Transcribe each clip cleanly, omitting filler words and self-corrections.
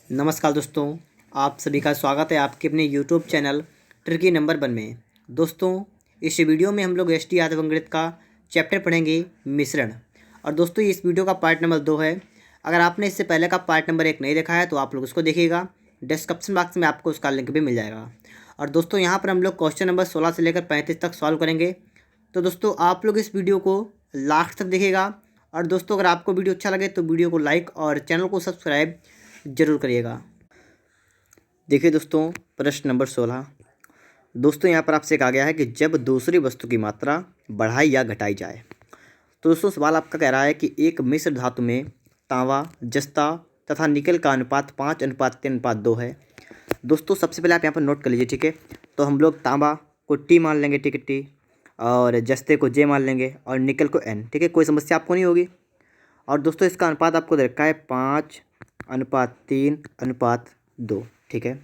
नमस्कार दोस्तों, आप सभी का स्वागत है आपके अपने यूट्यूब चैनल ट्रिकी नंबर 1 में। दोस्तों, इस वीडियो में हम लोग एस टी यादव अंग्रेज का चैप्टर पढ़ेंगे मिश्रण। और दोस्तों, इस वीडियो का पार्ट नंबर 2 है। अगर आपने इससे पहले का पार्ट नंबर 1 नहीं देखा है तो आप लोग उसको देखिएगा। डिस्क्रिप्शन बॉक्स में आपको उसका लिंक भी मिल जाएगा। और दोस्तों, यहाँ पर हम लोग क्वेश्चन नंबर 16 से लेकर 35 तक सॉल्व करेंगे। तो दोस्तों, आप लोग इस वीडियो को लास्ट तक देखिएगा। और दोस्तों, अगर आपको वीडियो अच्छा लगे तो वीडियो को लाइक और चैनल को सब्सक्राइब जरूर करिएगा। देखिए दोस्तों, प्रश्न नंबर 16। दोस्तों, यहाँ पर आपसे कहा गया है कि जब दूसरी वस्तु की मात्रा बढ़ाई या घटाई जाए। तो दोस्तों, सवाल आपका कह रहा है कि एक मिश्र धातु में तांबा, जस्ता तथा निकल का अनुपात 5:3:2 है। दोस्तों, सबसे पहले आप यहाँ पर नोट कर लीजिए, ठीक है। तो हम लोग तांबा को टी मान लेंगे, ठीक है, टी। और जस्ते को जे मान लेंगे और निकल को एन, ठीक है। कोई समस्या आपको नहीं होगी। और दोस्तों, इसका अनुपात आपको दे रखा है 5:3:2, ठीक है।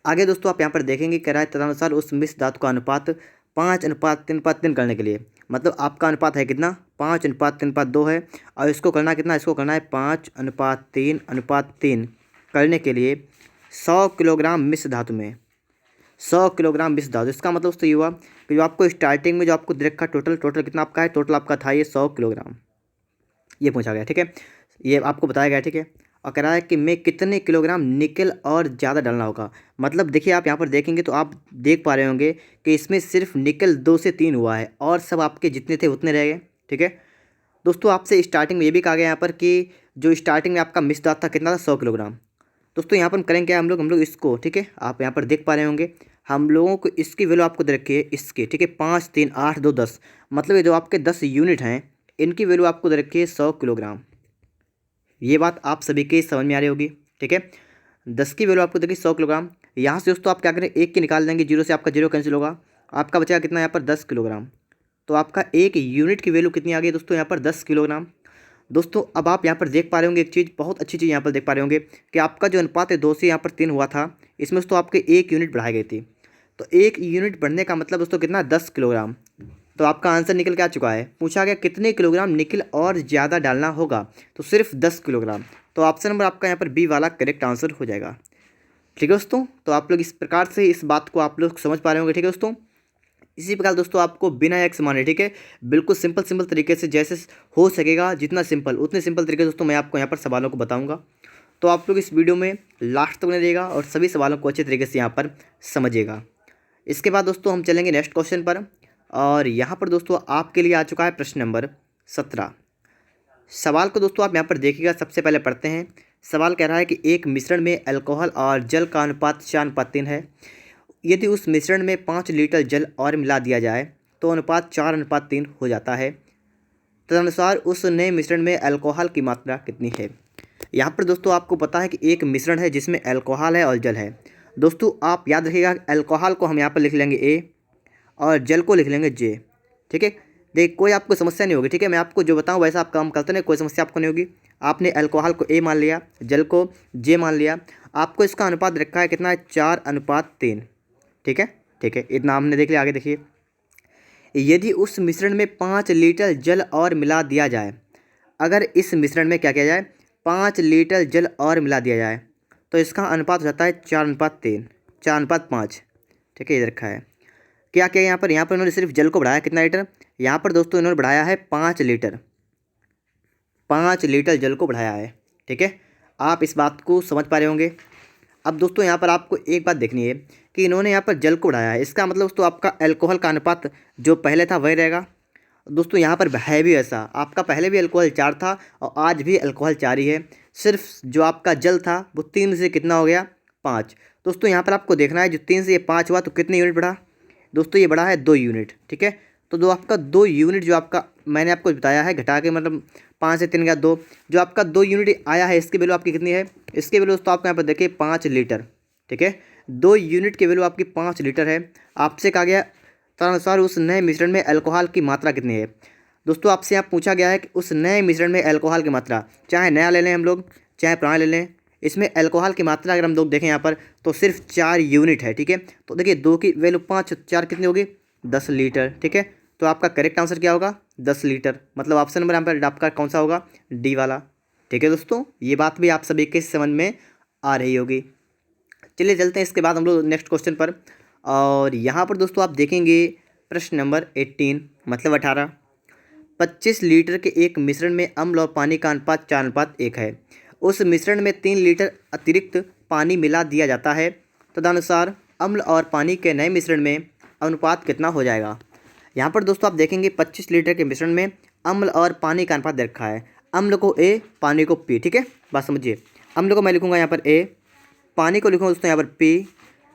आगे दोस्तों, आप यहाँ पर देखेंगे कह रहा है तदनुसार उस मिश्र धातु का अनुपात 5:3:3 करने के लिए, मतलब आपका अनुपात है कितना, 5:3:2 है। और इसको करना कितना, इसको करना है 5:3:3 करने के लिए 100 किलोग्राम मिश्र धातु में 100 किलोग्राम मिश्र धातु। इसका मतलब दोस्तों ये हुआ कि जो आपको स्टार्टिंग में जो आपको दे रखा टोटल कितना आपका है, टोटल आपका था ये 100 किलोग्राम, ये पूछा गया, ठीक है। ये आपको बताया गया, ठीक है। और कह रहा है कि मैं कितने किलोग्राम निकल और ज़्यादा डालना होगा। मतलब देखिए, आप यहाँ पर देखेंगे तो आप देख पा रहे होंगे कि इसमें सिर्फ निकल 2 से 3 हुआ है और सब आपके जितने थे उतने रह गए, ठीक है। दोस्तों, आपसे स्टार्टिंग में ये भी कहा गया यहाँ पर कि जो स्टार्टिंग में आपका मिश्र धातु था कितना था, 100 किलोग्राम। दोस्तों, यहाँ पर हम करेंगे क्या, हम लोग इसको, ठीक है, आप यहाँ पर देख पा रहे होंगे हम लोगों को इसकी वैल्यू आपको दे रखी है इसके, ठीक है, 5, 3, 8, 2, 10। मतलब ये जो आपके 10 यूनिट हैं इनकी वैल्यू आपको दे रखी है 100 किलोग्राम। ये बात आप सभी के समझ में आ रही होगी, ठीक है। 10 की वैल्यू आपको देखिए 100 किलोग्राम। यहाँ से दोस्तों आप क्या करें, एक की निकाल देंगे, जीरो से आपका जीरो कैंसिल होगा, आपका बचेगा कितना यहाँ पर 10 किलोग्राम। तो आपका एक यूनिट की वैल्यू कितनी आ गई दोस्तों, यहाँ पर 10 किलोग्राम। दोस्तों, अब आप यहाँ पर देख पा रहे होंगे एक चीज़, बहुत अच्छी चीज़ यहाँ पर देख पा रहे होंगे कि आपका जो अनुपात है 2 से यहाँ पर 3 हुआ था, इसमें दोस्तों आपके 1 यूनिट बढ़ाई गई थी। तो 1 यूनिट बढ़ने का मतलब दोस्तों कितना, 10 किलोग्राम। तो आपका आंसर निकल के आ चुका है। पूछा गया कितने किलोग्राम निकल और ज़्यादा डालना होगा, तो सिर्फ 10 किलोग्राम। तो ऑप्शन नंबर आपका यहाँ पर बी वाला करेक्ट आंसर हो जाएगा, ठीक है दोस्तों। तो आप लोग इस प्रकार से इस बात को आप लोग समझ पा रहे होंगे, ठीक है दोस्तों। इसी प्रकार दोस्तों आपको बिना एक्स माने, ठीक है, बिल्कुल सिंपल तरीके से जैसे हो सकेगा, जितना सिंपल उतने सिंपल तरीके से दोस्तों मैं आपको यहाँ पर सवालों को बताऊँगा। तो आप लोग इस वीडियो में लास्ट तक बने रहिएगा और सभी सवालों को अच्छे तरीके से यहाँ पर समझिएगा। इसके बाद दोस्तों हम चलेंगे नेक्स्ट क्वेश्चन पर। और यहाँ पर दोस्तों आपके लिए आ चुका है प्रश्न नंबर 17। सवाल को दोस्तों आप यहाँ पर देखिएगा। सबसे पहले पढ़ते हैं। सवाल कह रहा है कि एक मिश्रण में अल्कोहल और जल का अनुपात 4:3 है। यदि उस मिश्रण में 5 लीटर जल और मिला दिया जाए तो अनुपात 4:3 हो जाता है। तदनुसार उस नए मिश्रण में अल्कोहल की मात्रा कितनी है। यहाँ पर दोस्तों आपको पता है कि एक मिश्रण है जिसमें अल्कोहल है और जल है। दोस्तों, आप याद रखिएगा, अल्कोहल को हम यहाँ पर लिख लेंगे ए और जल को लिख लेंगे जे, ठीक है। देख, कोई आपको समस्या नहीं होगी, ठीक है। मैं आपको जो बताऊँ वैसा आप काम करते नहीं, कोई समस्या आपको नहीं होगी। आपने अल्कोहल को ए मान लिया, जल को जे मान लिया। आपको इसका अनुपात रखा है कितना है, 4:3, ठीक है, ठीक है। इतना हमने देख लिया। आगे देखिए, यदि उस मिश्रण में 5 लीटर जल और मिला दिया जाए, अगर इस मिश्रण में क्या किया जाए, 5 लीटर जल और मिला दिया जाए तो इसका अनुपात हो जाता है 4:3, 4:5, ठीक है, ये रखा है। क्या किया यहाँ पर इन्होंने सिर्फ जल को बढ़ाया कितना लीटर, यहाँ पर दोस्तों इन्होंने बढ़ाया है 5 लीटर, 5 लीटर जल को बढ़ाया है, ठीक है। आप इस बात को समझ पा रहे होंगे। अब दोस्तों यहाँ पर आपको एक बात देखनी है कि इन्होंने यहाँ पर जल को बढ़ाया है, इसका मतलब दोस्तों आपका अल्कोहल का अनुपात जो पहले था वही रहेगा। दोस्तों, यहाँ पर है भी ऐसा, आपका पहले भी अल्कोहल 4 था और आज भी अल्कोहल 4 ही है। सिर्फ जो आपका जल था वो 3 से कितना हो गया, 5। दोस्तों, यहाँ पर आपको देखना है जो 3 से ये 5 हुआ तो कितने यूनिट बढ़ा। दोस्तों, ये बढ़ा है 2 यूनिट, ठीक है। तो जो आपका 2 यूनिट जो आपका मैंने आपको बताया है घटा के, मतलब 5 से 3 गया 2, जो आपका 2 यूनिट आया है इसकी वैल्यू आपकी कितनी है, इसकी वैल्यू दोस्तों आपको यहाँ पर देखिए 5 लीटर, ठीक है। 2 यूनिट की वैल्यू आपकी 5 लीटर है। आपसे कहा गया तदनुसार उस नए मिश्रण में अल्कोहल की मात्रा कितनी है। दोस्तों, आपसे यहाँ पूछा गया है कि उस नए मिश्रण में अल्कोहल की मात्रा, चाहे नया ले लें हम लोग चाहे पुराना ले लें, इसमें अल्कोहल की मात्रा अगर हम लोग देखें यहाँ पर तो सिर्फ 4 यूनिट है, ठीक है। तो देखिए 2 की वैल्यू 5, 4 कितनी होगी, 10 लीटर, ठीक है। तो आपका करेक्ट आंसर क्या होगा, 10 लीटर। मतलब ऑप्शन नंबर यहाँ पर आपका कौन सा होगा, डी वाला, ठीक है दोस्तों। ये बात भी आप सभी के समझ में आ रही होगी। चलिए चलते हैं इसके बाद हम लोग नेक्स्ट क्वेश्चन पर। और यहाँ पर दोस्तों आप देखेंगे प्रश्न नंबर 18 मतलब 18। 25 लीटर के एक मिश्रण में अम्ल और पानी का अनुपात 4:1 है। उस मिश्रण में 3 लीटर अतिरिक्त पानी मिला दिया जाता है। तदनुसार अम्ल और पानी के नए मिश्रण में अनुपात कितना हो जाएगा। यहाँ पर दोस्तों आप देखेंगे 25 लीटर के मिश्रण में अम्ल और पानी का अनुपात दे रखा है। अम्ल को ए, पानी को पी। ठीक है, बात समझिए। अम्ल को मैं लिखूँगा यहाँ पर ए, पानी को लिखूँगा दोस्तों यहाँ पर पी।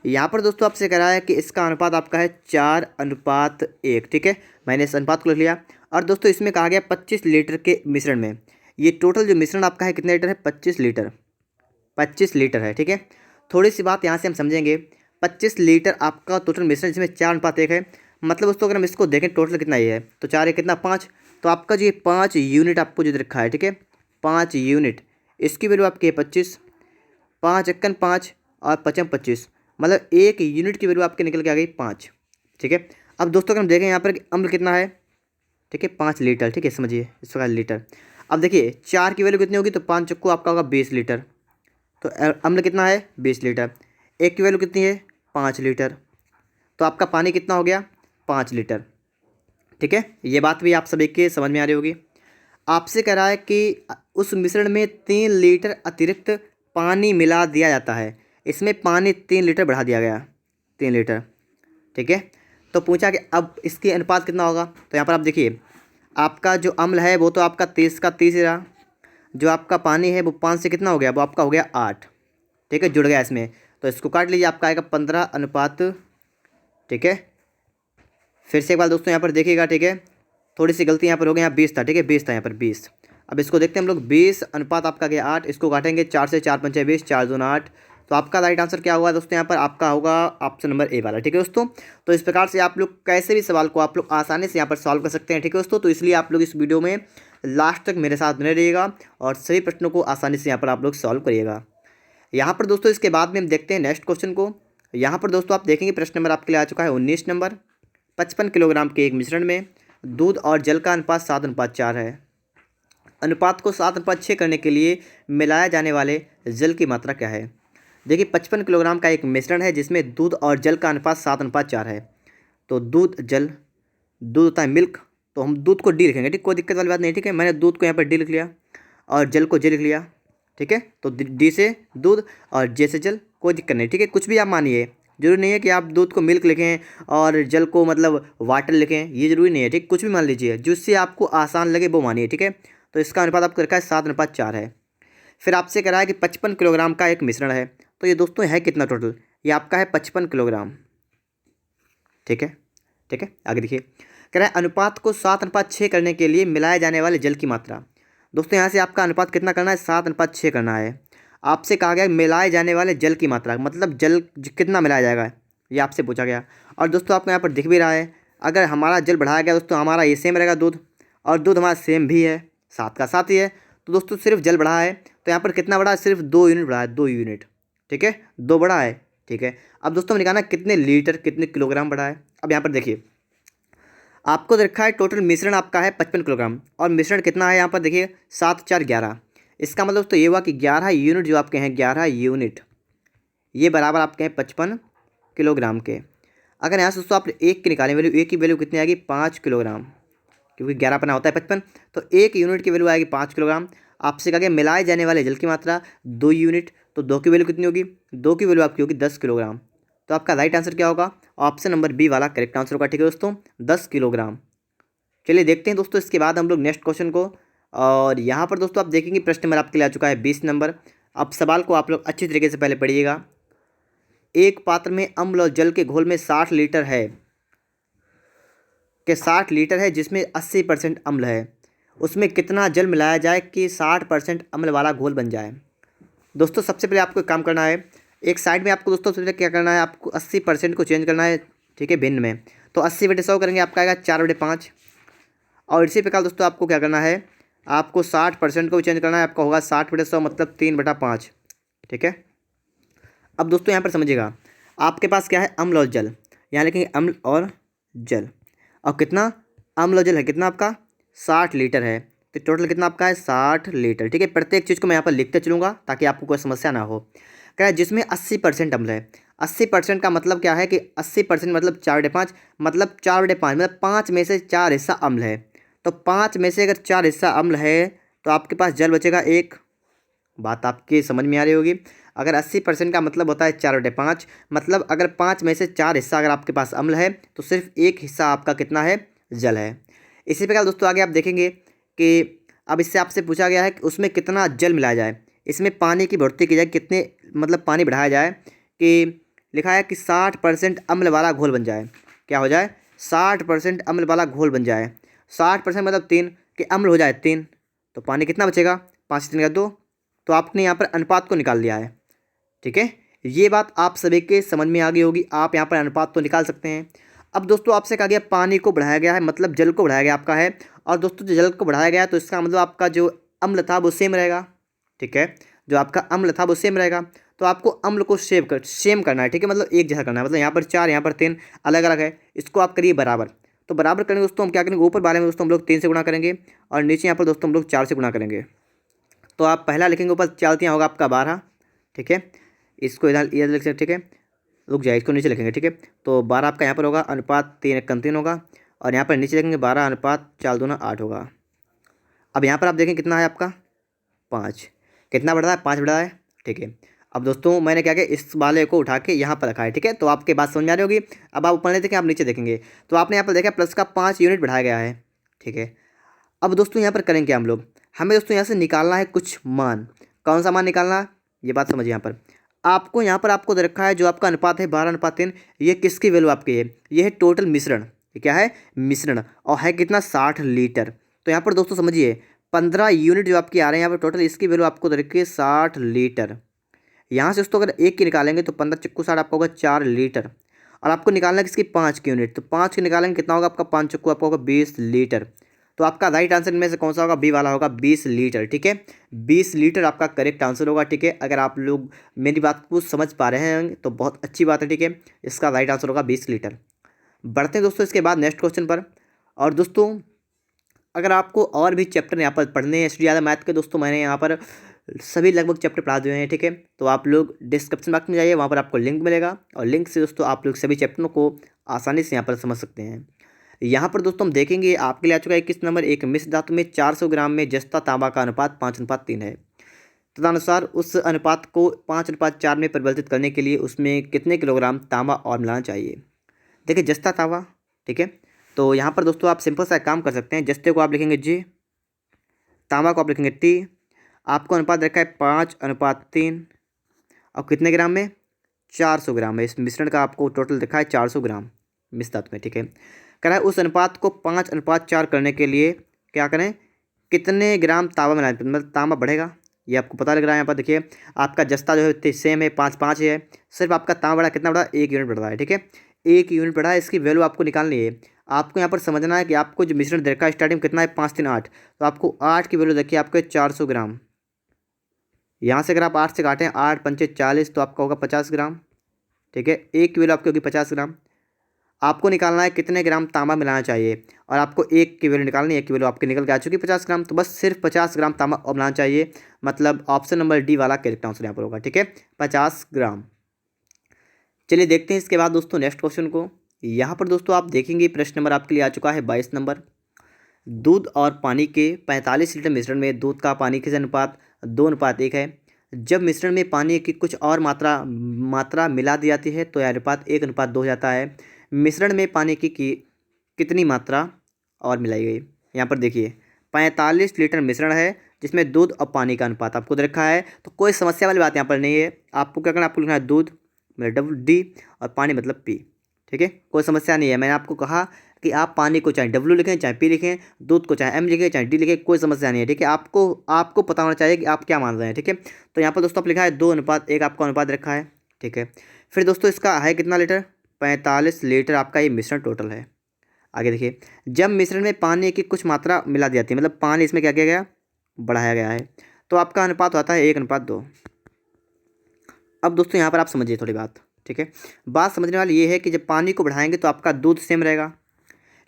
यहाँ पर दोस्तों आपसे कह रहा है कि इसका अनुपात आपका है 4:1। ठीक है, मैंने इस अनुपात को लिख लिया। और दोस्तों इसमें कहा गया 25 लीटर के मिश्रण में, ये टोटल जो मिश्रण आपका है कितने लीटर है, 25 लीटर। 25 लीटर है। ठीक है, थोड़ी सी बात यहाँ से हम समझेंगे। 25 लीटर आपका टोटल मिश्रण जिसमें 4:1 है, मतलब दोस्तों अगर हम इसको देखें टोटल कितना ये है, तो 4 है कितना 5, तो आपका जो ये 5 यूनिट आपको जो रखा है, ठीक है 5 यूनिट, इसकी वैल्यू आपकी है 25। 5 एकन 5 और 5 25, मतलब 1 यूनिट की वैल्यू आपके निकल के आ गई 5। ठीक है, अब दोस्तों अगर हम देखें यहाँ पर अम्ल कितना है, ठीक है 5 लीटर। ठीक है, समझिए इस प्रकार लीटर। अब देखिए 4 की वैल्यू कितनी होगी, तो 5 चक्कू आपका होगा 20 लीटर। तो अम्ल कितना है 20 लीटर। एक की वैल्यू कितनी है 5 लीटर, तो आपका पानी कितना हो गया 5 लीटर। ठीक है, ये बात भी आप सभी के समझ में आ रही होगी। आपसे कह रहा है कि उस मिश्रण में 3 लीटर अतिरिक्त पानी मिला दिया जाता है। इसमें पानी 3 लीटर बढ़ा दिया गया, 3 लीटर। ठीक है, तो पूछा कि अब इसकी अनुपात कितना होगा। तो यहाँ पर आप देखिए आपका जो अम्ल है वो तो आपका 30 का 30 ही रहा, जो आपका पानी है वो 5 से कितना हो गया, वो आपका हो गया 8। ठीक है, जुड़ गया इसमें, तो इसको काट लीजिए, आपका आएगा 15:। ठीक है, फिर से एक बार दोस्तों यहाँ पर देखिएगा। ठीक है, थोड़ी सी गलती यहाँ पर हो गई, यहाँ 20 था। ठीक है, 20 था यहाँ पर 20। अब इसको देखते हैं हम लोग, 20 अनुपात आपका गया 8, इसको काटेंगे 4 से, 4 पंचे 20, 4 दूना 8। तो आपका राइट आंसर क्या होगा दोस्तों, यहाँ पर आपका होगा ऑप्शन नंबर ए वाला। ठीक है दोस्तों, तो इस प्रकार से आप लोग कैसे भी सवाल को आप लोग आसानी से यहाँ पर सॉल्व कर सकते हैं। ठीक है दोस्तों, तो इसलिए आप लोग इस वीडियो में लास्ट तक मेरे साथ बने रहिएगा और सभी प्रश्नों को आसानी से यहाँ पर आप लोग सॉल्व करिएगा। यहाँ पर दोस्तों इसके बाद में हम देखते हैं नेक्स्ट क्वेश्चन को। यहाँ पर दोस्तों आप देखेंगे प्रश्न नंबर आपके लिए आ चुका है 19 नंबर। 55 किलोग्राम के एक मिश्रण में दूध और जल का अनुपात 7:4 है। अनुपात को 7:6 करने के लिए मिलाया जाने वाले जल की मात्रा क्या है। देखिए 55 किलोग्राम का एक मिश्रण है जिसमें दूध और जल का अनुपात 7:4 है। तो दूध जल, दूध होता है मिल्क, तो हम दूध को डी लिखेंगे। ठीक, कोई दिक्कत वाली बात नहीं। ठीक है, मैंने दूध को यहाँ पर डी लिख लिया और जल को जे लिख लिया। ठीक है, तो डी से दूध और जे से जल, कोई दिक्कत नहीं। ठीक है, कुछ भी आप मानिए, जरूरी नहीं है कि आप दूध को मिल्क लिखें और जल को मतलब वाटर लिखें, ये जरूरी नहीं है। ठीक, कुछ भी मान लीजिए, जिससे आपको आसान लगे वो मानिए। ठीक है, तो इसका अनुपात आपको रखा है 7:4 है। फिर आपसे कह रहा है कि 55 किलोग्राम का एक मिश्रण है, तो ये दोस्तों है कितना टोटल, ये आपका है 55 किलोग्राम। ठीक है, ठीक है, आगे देखिए कह रहा है अनुपात को 7:6 करने के लिए मिलाए जाने वाले जल की मात्रा। दोस्तों यहाँ से आपका अनुपात कितना करना है, 7:6 करना है। आपसे कहा गया मिलाए जाने वाले जल की मात्रा, मतलब जल कितना मिलाया जाएगा, ये आपसे पूछा गया। और दोस्तों आपको यहाँ पर दिख भी रहा है, अगर हमारा जल बढ़ाया गया दोस्तों हमारा ये सेम रहेगा दूध, और दूध हमारा सेम भी है, 7 का 7 ही है। तो दोस्तों सिर्फ जल बढ़ा है, तो यहाँ पर कितना बढ़ा है, सिर्फ 2 यूनिट बढ़ा है, 2 यूनिट। ठीक है, 2 बढ़ा है। ठीक है, अब दोस्तों हमने कहा ना कितने लीटर कितने किलोग्राम बढ़ा है। अब यहाँ पर देखिए आपको देखा है टोटल मिश्रण आपका है 55 किलोग्राम और मिश्रण कितना है यहाँ पर देखिए 7 4 11। इसका मतलब तो ये हुआ कि 11 यूनिट जो आपके हैं, 11 यूनिट ये बराबर आपके हैं 55 किलोग्राम के। अगर यहाँ से दोस्तों आप एक की निकालें वैल्यू, एक की वैल्यू कितनी आएगी 5 किलोग्राम, क्योंकि 11 पना होता है 55, तो 1 यूनिट की वैल्यू आएगी 5 किलोग्राम। आपसे कहा गया मिलाए जाने वाले जल की मात्रा 2 यूनिट, तो 2 की वैल्यू कितनी होगी, 2 की वैल्यू आपकी होगी 10 किलोग्राम। तो आपका राइट आंसर क्या होगा, ऑप्शन नंबर बी वाला करेक्ट आंसर होगा। ठीक है दोस्तों, 10 किलोग्राम। चलिए देखते हैं दोस्तों इसके बाद हम लोग नेक्स्ट क्वेश्चन को। और यहाँ पर दोस्तों आप देखेंगे प्रश्न नंबर आपके लिए आ चुका है 20 नंबर। अब सवाल को आप लोग अच्छी तरीके से पहले पढ़िएगा। एक पात्र में अम्ल और जल के घोल में 60 लीटर है, कि 60 लीटर है जिसमें 80% अम्ल है, उसमें कितना जल मिलाया जाए कि 60% अम्ल वाला घोल बन जाए। दोस्तों सबसे पहले आपको एक काम करना है, एक साइड में आपको दोस्तों सबसे पहले क्या करना है, आपको 80% को चेंज करना है। ठीक है, भिन्न में, तो 80/100 करेंगे, आपका आएगा 4/5। और इसी प्रकार दोस्तों आपको क्या करना है, आपको 60% को भी चेंज करना है, आपका होगा 60/100 मतलब 3/5। ठीक है, अब दोस्तों यहाँ पर समझिएगा, आपके पास क्या है अम्ल और जल, यहाँ लिखेंगे अम्ल और जल, और कितना अम्ल और जल है, कितना आपका 60 लीटर है। तो टोटल कितना आपका है 60 लीटर। ठीक है, प्रत्येक चीज़ को मैं यहाँ पर लिखते चलूँगा ताकि आपको कोई समस्या ना हो। कह रहा है जिसमें 80% अम्ल है। 80% का मतलब क्या है कि 80% मतलब 4/5, मतलब 4/5 मतलब 5 में से 4 हिस्सा अम्ल है। तो 5 में से अगर 4 हिस्सा अम्ल है तो आपके पास जल बचेगा 1। बात आपकी समझ में आ रही होगी। अगर 80% का मतलब होता है 4/5, मतलब अगर 5 में से 4 हिस्सा अगर आपके पास अम्ल है तो सिर्फ 1 हिस्सा आपका कितना है, जल है। इसी प्रकार दोस्तों आगे आप देखेंगे कि अब इससे आपसे पूछा गया है कि उसमें कितना जल मिलाया जाए। इसमें पानी की बढ़ोतरी की जाए, कितने मतलब पानी बढ़ाया जाए, कि लिखा है कि 60% अम्ल वाला घोल बन जाए। क्या हो जाए, 60% अम्ल वाला घोल बन जाए। 60% मतलब 3, कि अम्ल हो जाए 3, तो पानी कितना बचेगा, 5 3 का 2। तो आपने यहाँ पर अनुपात को निकाल दिया है। ठीक है, ये बात आप सभी के समझ में आ गई होगी। आप यहाँ पर अनुपात तो निकाल सकते हैं। अब दोस्तों आपसे कहा गया पानी को बढ़ाया गया है, मतलब जल को बढ़ाया गया आपका है। और दोस्तों जो जल को बढ़ाया गया है तो इसका मतलब आपका जो अम्ल था वो सेम रहेगा। ठीक है, जो आपका अम्ल था वो सेम रहेगा। तो आपको अम्ल को सेम करना है। ठीक है, मतलब एक जैसा करना है। मतलब यहाँ पर 4, यहाँ पर 3 अलग अलग है, इसको आप करिए बराबर। तो बराबर करेंगे दोस्तों हम क्या करेंगे, ऊपर वाले में दोस्तों हम लोग 3 से गुणा करेंगे और नीचे यहाँ पर दोस्तों हम लोग 4 से गुणा करेंगे। तो आप पहला लिखेंगे ऊपर 4 3 होगा आपका 12। ठीक है, इसको इधर लिख सकते। ठीक है, रुक जाए, इसको नीचे लिखेंगे। ठीक है, तो 12 आपका यहाँ पर होगा, अनुपात 3 1 3 होगा। और यहाँ पर नीचे लिखेंगे 12 अनुपात 4 2 8 होगा। अब यहाँ पर आप देखें कितना है आपका 5। कितना बढ़ रहा है, 5 बढ़ रहा है। ठीक है, अब दोस्तों मैंने क्या किया, इस वाले को उठा के यहाँ पर रखा है। ठीक है, तो आपके बात समझ में आ रही होगी। अब आप ऊपर नहीं देखें, आप नीचे देखेंगे तो आपने यहाँ पर देखा प्लस का 5 यूनिट बढ़ाया गया है। ठीक है, अब दोस्तों यहाँ पर करेंगे क्या हम लोग, हमें दोस्तों यहाँ से निकालना है कुछ मान। कौन सा मान निकालना है, ये बात समझिए। यहाँ पर आपको दे रखा है जो आपका अनुपात है 12/3। ये किसकी वैल्यू आपकी है, ये है टोटल मिश्रण। ये क्या है, मिश्रण, और है कितना 60 लीटर। तो यहाँ पर दोस्तों समझिए 15 यूनिट जो आपकी आ रहे हैं यहाँ पर टोटल, इसकी वैल्यू आपको दे रखी है 60 लीटर। यहाँ से दोस्तों अगर एक की निकालेंगे तो 15 चक्कू 60 आपका होगा 4 लीटर। और आपको निकालना है किसकी, 5 की यूनिट। तो 5 की निकालेंगे कितना होगा आपका, 5 चक्कू आपका होगा 20 लीटर। तो आपका राइट आंसर में से कौन सा होगा, बी वाला होगा, 20 लीटर। ठीक है, 20 लीटर आपका करेक्ट आंसर होगा। ठीक है, अगर आप लोग मेरी बात को समझ पा रहे हैं तो बहुत अच्छी बात है। ठीक है, इसका राइट आंसर होगा 20 लीटर। बढ़ते हैं दोस्तों इसके बाद नेक्स्ट क्वेश्चन पर। और दोस्तों अगर आपको और भी चैप्टर यहाँ पर पढ़ने हैं ज़्यादा मैथ के, दोस्तों मैंने यहाँ पर सभी लगभग चैप्टर पढ़ा दिए हैं। ठीक है, तो आप लोग डिस्क्रिप्शन बॉक्स में जाइए, वहाँ पर आपको लिंक मिलेगा और लिंक से दोस्तों आप लोग सभी चैप्टरों को आसानी से यहाँ पर समझ सकते हैं। यहाँ पर दोस्तों हम देखेंगे आपके लिए आ चुका है 21 नंबर। एक मिश्र धातु में 400 ग्राम में जस्ता तांबा का अनुपात 5:3 है। तदनुसार उस अनुपात को 5:4 में परिवर्तित करने के लिए उसमें कितने किलोग्राम तांबा और मिलाना चाहिए। देखिए जस्ता तांबा, ठीक है, तो यहाँ पर दोस्तों आप सिंपल सा काम कर सकते हैं। जस्ते को आप लिखेंगे जी, तांबा को आप लिखेंगे टी। आपको अनुपात रखा है 5:3 और कितने ग्राम में, 400 ग्राम है। इस मिश्रण का आपको टोटल रखा है 400 ग्राम मिश्र धातु में। ठीक है, कह रहा है उस अनुपात को 5:4 करने के लिए क्या करें, कितने ग्राम तांबा मिलाएं, मतलब तांबा बढ़ेगा। ये आपको पता लग रहा है। यहाँ पर देखिए आपका जस्ता जो है सेम है, 5 है, सिर्फ आपका तांबा बढ़ा, कितना बढ़ा, 1 यूनिट बढ़ रहा है। ठीक है, 1 यूनिट बढ़ा है, इसकी वैल्यू आपको निकालनी है। आपको यहाँ पर समझना है कि आपको जो मिश्रण देखा है स्टार्टिंग में कितना है, 5 3 8, तो आपको 8 की वैल्यू देखिए आपको 400 ग्राम। यहाँ से अगर आप 8 से काटें, 8 पंचे 40, तो आपका होगा 50 ग्राम। ठीक है, 1 की वैल्यू आपकी होगी 50 ग्राम। आपको निकालना है कितने ग्राम तांबा मिलाना चाहिए, और आपको 1 की वैल्यू निकालनी है। 1 की वैल्यू आपकी निकल के आ चुकी 50 ग्राम, तो बस सिर्फ 50 ग्राम तांबा और मिलाना चाहिए। मतलब ऑप्शन नंबर डी वाला करेक्ट आंसर यहाँ पर होगा। ठीक है, 50 ग्राम। चलिए देखते हैं इसके बाद दोस्तों नेक्स्ट क्वेश्चन को। यहाँ पर दोस्तों आप देखेंगे प्रश्न नंबर आपके लिए आ चुका है 22 नंबर। दूध और पानी के 45 लीटर मिश्रण में दूध का पानी के अनुपात 2:1 है। जब मिश्रण में पानी की कुछ और मात्रा मिला दी जाती है तो यह अनुपात 1:2 हो जाता है। मिश्रण में पानी की कितनी मात्रा और मिलाई गई। यहाँ पर देखिए 45 लीटर मिश्रण है जिसमें दूध और पानी का अनुपात आपको दे रखा है, तो कोई समस्या वाली बात यहाँ पर नहीं है। आपको क्या करना है, आपको लिखना है दूध मतलब डी और पानी मतलब पी। ठीक है, कोई समस्या नहीं है। मैंने आपको कहा कि आप पानी को चाहे डब्ल्यू लिखें चाहे पी लिखें, दूध को चाहे एम लिखें चाहे डी लिखें, कोई समस्या नहीं है। ठीक है, आपको पता होना चाहिए कि आप क्या मान रहे हैं। ठीक है, तो यहाँ पर दोस्तों आप लिखा है 2:1 आपका अनुपात रखा है। ठीक है, फिर दोस्तों इसका है कितना लीटर, 45 लीटर आपका ये मिश्रण टोटल है। आगे देखिए, जब मिश्रण में पानी की कुछ मात्रा मिला दी जाती है, मतलब पानी इसमें क्या किया गया, बढ़ाया गया है, तो आपका अनुपात होता है 1:2। अब दोस्तों यहाँ पर आप समझिए थोड़ी बात। ठीक है, बात समझने वाली ये है कि जब पानी को बढ़ाएंगे तो आपका दूध सेम रहेगा,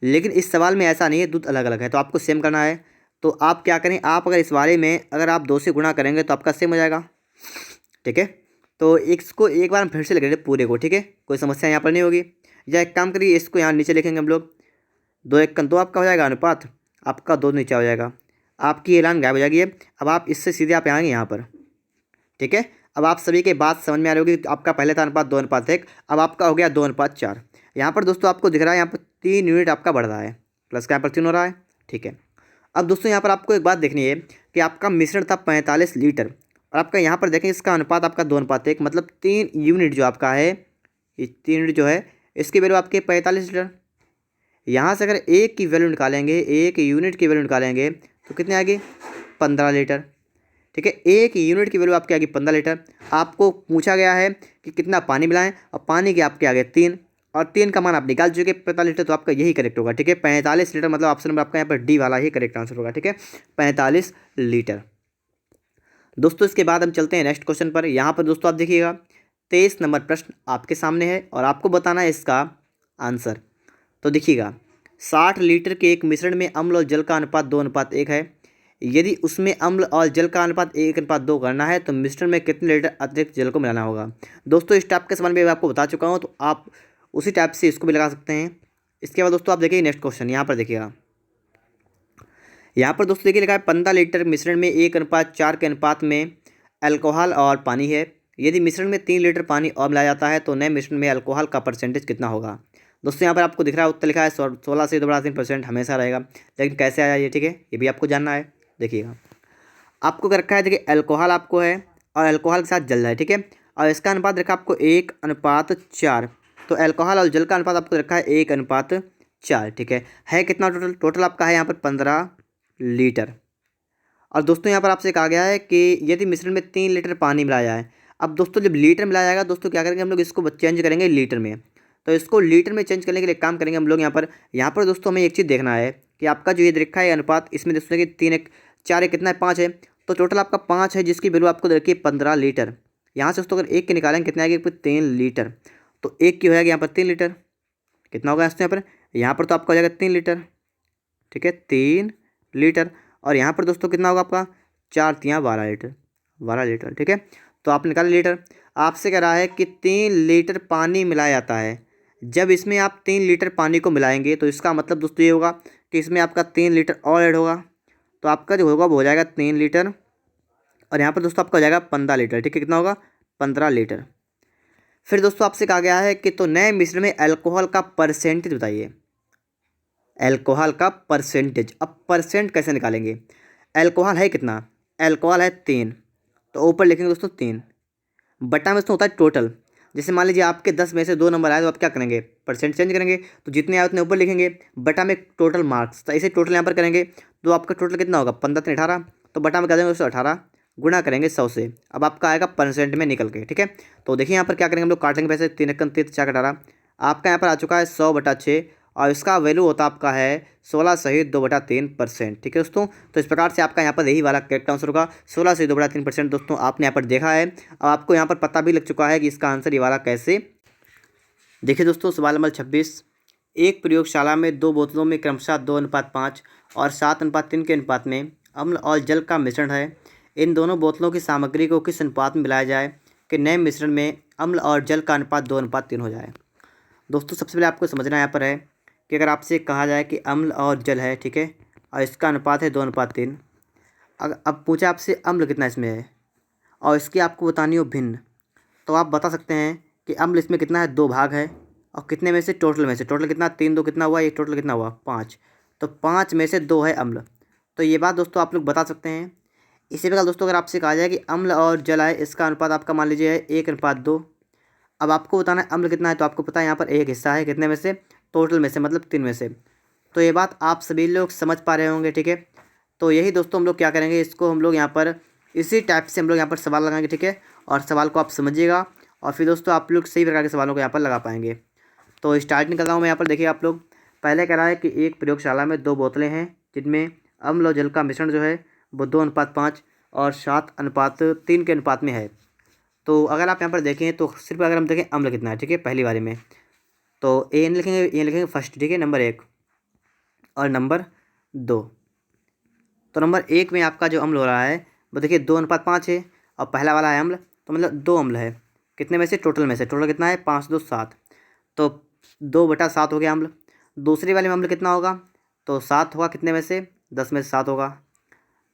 लेकिन इस सवाल में ऐसा नहीं है, दूध अलग अलग है, तो आपको सेम करना है। तो आप क्या करें, आप अगर इस वाले में अगर आप 2 से गुणा करेंगे तो आपका सेम हो जाएगा, ठीक है। तो इसको एक बार हम फिर से लिख लेते पूरे को, ठीक है, कोई समस्या यहाँ पर नहीं होगी। या एक काम करिए, इसको यहाँ नीचे लिखेंगे हम लोग, 2 1 आपका हो जाएगा अनुपात, आपका 2 नीचे हो जाएगा, आपकी ये लाइन गायब हो जाएगी। अब आप इससे सीधे आप आएंगे यहाँ पर, ठीक है। अब आप सभी के बात समझ में आ रही होगी। आपका पहले था अनुपात 2:1, अब आपका हो गया 2:4। यहाँ पर दोस्तों आपको दिख रहा है यहाँ पर 3 यूनिट आपका बढ़ रहा है, प्लस का यहाँ पर 3 हो रहा है, ठीक है। अब दोस्तों यहाँ पर आपको एक बात देखनी है कि आपका मिश्रण था 45 लीटर, और आपका यहाँ पर देखें इसका अनुपात आपका 2:1, मतलब 3 यूनिट जो आपका है, ये 3 यूनिट जो है इसकी वैल्यू आपके 45 लीटर। यहाँ से अगर एक की वैल्यू निकालेंगे, एक यूनिट की वैल्यू निकालेंगे तो कितने आएगी, 15 लीटर, ठीक है। एक यूनिट की वैल्यू आपके आगे 15 लीटर। आपको पूछा गया है कि कितना पानी मिलाएं, और पानी के आपके आगे 3, और 3 का मान आप निकाल चुके 45 लीटर, तो आपका यही करेक्ट होगा, ठीक है। 45 लीटर मतलब ऑप्शन नंबर आपका यहाँ पर डी वाला ही करेक्ट आंसर होगा, ठीक है, 45 लीटर। दोस्तों इसके बाद हम चलते हैं नेक्स्ट क्वेश्चन पर। यहाँ पर दोस्तों आप देखिएगा 23 नंबर प्रश्न आपके सामने है और आपको बताना है इसका आंसर। तो देखिएगा 60 लीटर के एक मिश्रण में अम्ल और जल का अनुपात 2:1 है। यदि उसमें अम्ल और जल का अनुपात 1:2 करना है तो मिश्रण में कितने लीटर अतिरिक्त जल को मिलाना होगा। दोस्तों इस टाइप के सवाल में आपको बता चुका हूँ, तो आप उसी टाइप से इसको भी लगा सकते हैं। इसके बाद दोस्तों आप देखिए नेक्स्ट क्वेश्चन, यहाँ पर देखिएगा, यहाँ पर दोस्तों देखिए लिखा है 15 लीटर मिश्रण में 1:4 के अनुपात में अल्कोहल और पानी है। यदि मिश्रण में 3 लीटर पानी और मिलाया जाता है तो नए मिश्रण में अल्कोहल का परसेंटेज कितना होगा। दोस्तों यहाँ पर आपको दिख रहा है उत्तर लिखा है 16 से 2.3% हमेशा रहेगा, लेकिन कैसे आया ये, ठीक है, ये भी आपको जानना है। देखिएगा आपको क्या रखा है, देखिए अल्कोहल आपको है और अल्कोहल के साथ जल रहा है, ठीक है, और इसका अनुपात रखा आपको 1:4। तो अल्कोहल और जल का अनुपात आपको रखा है 1:4, ठीक है कितना टोटल, टोटल आपका है यहाँ पर 15 लीटर। और दोस्तों यहाँ पर आपसे कहा गया है कि यदि मिश्रण में 3 लीटर पानी मिलाया जाए। अब दोस्तों जब लीटर मिलाया जाएगा दोस्तों क्या करेंगे हम लोग, इसको चेंज करेंगे लीटर में। तो इसको लीटर में चेंज करने के लिए काम करेंगे हम लोग यहाँ पर दोस्तों हमें एक चीज़ देखना है कि आपका जो ये देखा है अनुपात, इसमें दोस्तों कि 3 1 4 1 कितना है, 5 है, तो टोटल आपका 5 है, जिसकी वैल्यू आपको देखिए 15 लीटर। यहाँ से दोस्तों अगर एक के निकालेंगे कितना आएगी, 3 लीटर, तो एक की हो जाएगी यहाँ पर 3 लीटर, कितना होगा यहाँ पर तो आपका हो जाएगा 3 लीटर, ठीक है, 3 लीटर। और यहाँ पर दोस्तों कितना होगा आपका, 4 3 12 लीटर, 12 लीटर, ठीक है। तो आप निकाल लीटर। आपसे कह रहा है कि 3 लीटर पानी मिलाया जाता है। जब इसमें आप 3 लीटर पानी को मिलाएंगे तो इसका मतलब दोस्तों ये होगा कि इसमें आपका 3 लीटर और ऐड होगा, तो आपका जो होगा वो हो जाएगा 3 लीटर, और यहाँ पर दोस्तों आपका हो जाएगा 15 लीटर, ठीक है, कितना होगा, 15 लीटर। फिर दोस्तों आपसे कहा गया है कि तो नए मिश्रण में अल्कोहल का परसेंटेज बताइए, अल्कोहल का परसेंटेज। अब परसेंट कैसे निकालेंगे, अल्कोहल है कितना, अल्कोहल है 3, तो ऊपर लिखेंगे दोस्तों 3, बटा में दोस्तों होता है टोटल। जैसे मान लीजिए आपके 10 में से 2 नंबर आए तो आप क्या करेंगे, परसेंट चेंज करेंगे, तो जितने आए उतने ऊपर लिखेंगे, बटा में टोटल मार्क्स, तो ऐसे टोटल यहाँ पर करेंगे तो आपका टोटल कितना होगा, 15 3 18, तो बटा में कर देंगे दोस्तों 18, गुणा करेंगे 100 से, अब आपका आएगा परसेंट में निकल के, ठीक है। तो देखिए यहाँ पर क्या करेंगे हम लोग, काटेंगे पैसे, 3 1 3 4 18, आपका यहाँ पर आ चुका है 100/6, और इसका वैल्यू होता आपका है 16 सहित 2/3%, ठीक है दोस्तों। तो इस प्रकार से आपका यहाँ पर यही वाला करेक्ट आंसर होगा, 16 से 2/3%। दोस्तों आपने यहाँ पर देखा है, अब आपको यहाँ पर पता भी लग चुका है कि इसका आंसर ये वाला कैसे। देखिए दोस्तों सवाल नंबर 26, एक प्रयोगशाला में 2 बोतलों में क्रमशः 2:5 और 7:3 के अनुपात में अम्ल और जल का मिश्रण है। इन दोनों बोतलों की सामग्री को किस अनुपात में मिलाया जाए कि नए मिश्रण में अम्ल और जल का अनुपात 2:3 हो जाए। दोस्तों सबसे पहले आपको समझना यहाँ पर है कि अगर आपसे कहा जाए कि अम्ल और जल है, ठीक है, और इसका अनुपात है 2:3, अगर अब पूछा आपसे अम्ल कितना इसमें है और इसकी आपको बतानी हो भिन्न, तो आप बता सकते हैं कि अम्ल इसमें कितना है, 2 भाग है, और कितने में से, टोटल में से, टोटल कितना 3 2 कितना हुआ, ये टोटल कितना हुआ 5, तो 5 में से 2 है अम्ल। तो ये बात दोस्तों आप लोग बता सकते हैं। इसी प्रकार दोस्तों अगर आपसे कहा जाए कि अम्ल और जल है, इसका अनुपात आपका मान लीजिए है 1:2, अब आपको बताना है अम्ल कितना है, तो आपको पता है यहाँ पर एक हिस्सा है, कितने में से, टोटल में से, मतलब 3 में से। तो ये बात आप सभी लोग समझ पा रहे होंगे, ठीक है। तो यही दोस्तों हम लोग क्या करेंगे, इसको हम लोग यहाँ पर इसी टाइप से हम लोग यहाँ पर सवाल लगाएंगे, ठीक है, और सवाल को आप समझिएगा और फिर दोस्तों आप लोग सही प्रकार के सवालों को यहाँ पर लगा पाएंगे। तो स्टार्टिंग करता हूँ मैं यहाँ पर, देखिए आप लोग, पहले कह रहा है कि एक प्रयोगशाला में 2 बोतलें हैं जिनमें अम्ल और जल का मिश्रण जो है वो 2:5 और 7:3 के अनुपात में है। तो अगर आप यहाँ पर देखें तो सिर्फ अगर हम देखें अम्ल कितना है, ठीक है, पहली बारी में, तो ए लिखेंगे, ये लिखेंगे फर्स्ट, ठीक है, नंबर 1 और नंबर 2। तो नंबर 1 में आपका जो अम्ल हो रहा है वो देखिए 2:5 है, और पहला वाला है अम्ल, तो मतलब 2 अम्ल है। कितने में से? टोटल में से। टोटल कितना है? 5 2 7, तो 2/7 हो गया अम्ल। दूसरी वाले में अम्ल कितना होगा? तो 7 होगा, कितने में से? 10 में से 7 होगा।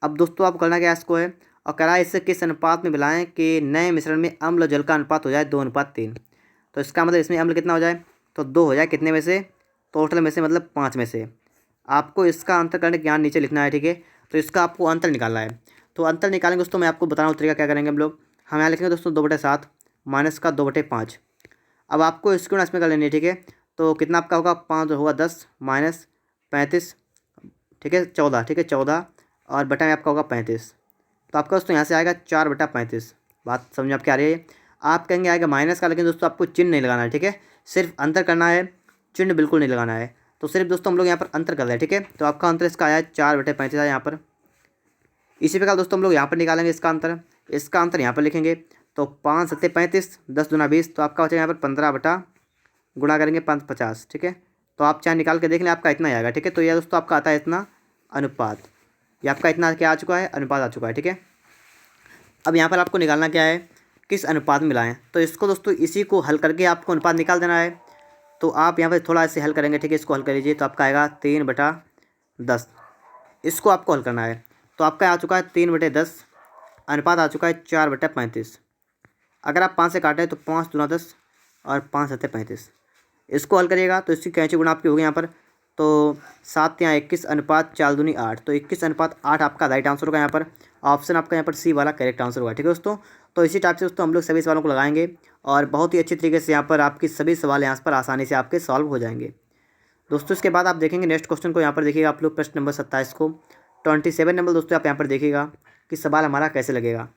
अब दोस्तों आप करना क्या इसको है, और करा इससे किस अनुपात में मिलाएं कि नए मिश्रण में अम्ल और जल का अनुपात हो जाए 2:3। तो इसका मतलब इसमें अम्ल कितना हो जाए? तो 2 हो जाए, कितने में से? टोटल में से, मतलब 5 में से। आपको इसका अंतर करने के यहाँ नीचे लिखना है, ठीक है। तो इसका आपको अंतर निकालना है। तो अंतर निकालेंगे दोस्तों, मैं आपको बता रहा हूँ तरीका क्या करेंगे हम लोग। हम यहाँ लिखेंगे दोस्तों 2/7 माइनस का 2/5। अब आपको इसको ना इसमें कर लेनी है, ठीक है। तो कितना आपका होगा? 5 होगा 10 माइनस 35, ठीक है 14, ठीक है 14, और बटा में आपका होगा 35। तो आपका दोस्तों यहाँ से आएगा 4/35। बात समझ में आपकी आ रही है? आप कहेंगे आएगा माइनस का, लेकिन दोस्तों आपको चिन्ह नहीं लगाना है, ठीक है। सिर्फ अंतर करना है, चिन्ह बिल्कुल नहीं लगाना है। तो सिर्फ दोस्तों हम लोग यहाँ पर अंतर कर रहे हैं, ठीक है। तो आपका अंतर इसका आया है 4/35 आया यहाँ पर। इसी प्रकार दोस्तों हम लोग यहाँ पर निकालेंगे इसका अंतर। इसका अंतर यहाँ पर लिखेंगे, तो 5 7 35, 10 दूना 20, तो आपका बचेगा यहाँ पर 15 बटा गुणा करेंगे 5 50, ठीक है। तो आप चाहे निकाल के देख लें, आपका इतना ही आएगा, ठीक है। तो यह दोस्तों आपका आता है इतना अनुपात। ये आपका इतना क्या आ चुका है? अनुपात आ चुका है, ठीक है। अब यहाँ पर आपको निकालना क्या है? किस अनुपात में मिलाएं। तो इसको दोस्तों इसी को हल करके आपको अनुपात निकाल देना है। तो आप यहाँ पर थोड़ा ऐसे हल करेंगे, ठीक है। इसको हल कर लीजिए, तो आपका आएगा 3/10। इसको आपको हल करना है। तो आपका आ चुका है 3/10, अनुपात आ चुका है 4/35। अगर आप 5 से काटें तो 5 दूना 10 और 5 7 35। इसको हल करिएगा तो इसकी कैंची गुणा आपकी होगी यहाँ पर, तो 7 या 21 अनुपात 4 दूनी 8, तो 21/8 आपका राइट आंसर होगा यहाँ पर। ऑप्शन आपका यहाँ पर सी वाला करेक्ट आंसर होगा, ठीक है दोस्तों। तो इसी टाइप से दोस्तों हम लोग सभी सवालों को लगाएंगे, और बहुत ही अच्छी तरीके से यहाँ पर आपकी सभी सवाल यहाँ पर आसानी से आपके सॉल्व हो जाएंगे दोस्तों। इसके बाद आप देखेंगे नेक्स्ट क्वेश्चन को, यहाँ पर देखिएगा आप लोग प्रश्न नंबर 27 को। 27 नंबर दोस्तों आप यहाँ पर देखिएगा कि सवाल हमारा कैसे लगेगा।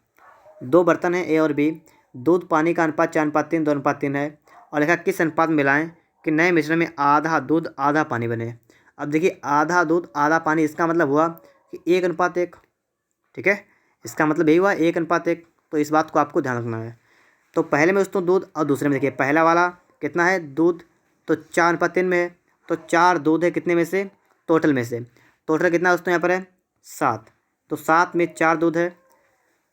2 बर्तन हैं ए और बी, दूध पानी का अनुपात 4:3 2:3 है, और लिखा किस अनुपात में मिलाएं कि नए मिश्रण में आधा दूध आधा पानी बने। अब देखिए आधा दूध आधा पानी, इसका मतलब हुआ कि 1:1, ठीक है। इसका मतलब यही हुआ 1:1। तो इस बात को आपको ध्यान रखना है। तो पहले में दोस्तों दूध, और दूसरे में देखिए पहला वाला कितना है? दूध, तो 4:3 में है, तो 4 दूध है, कितने में से? टोटल में से। टोटल कितना दोस्तों यहाँ पर है? 7, तो 7 में 4 दूध है।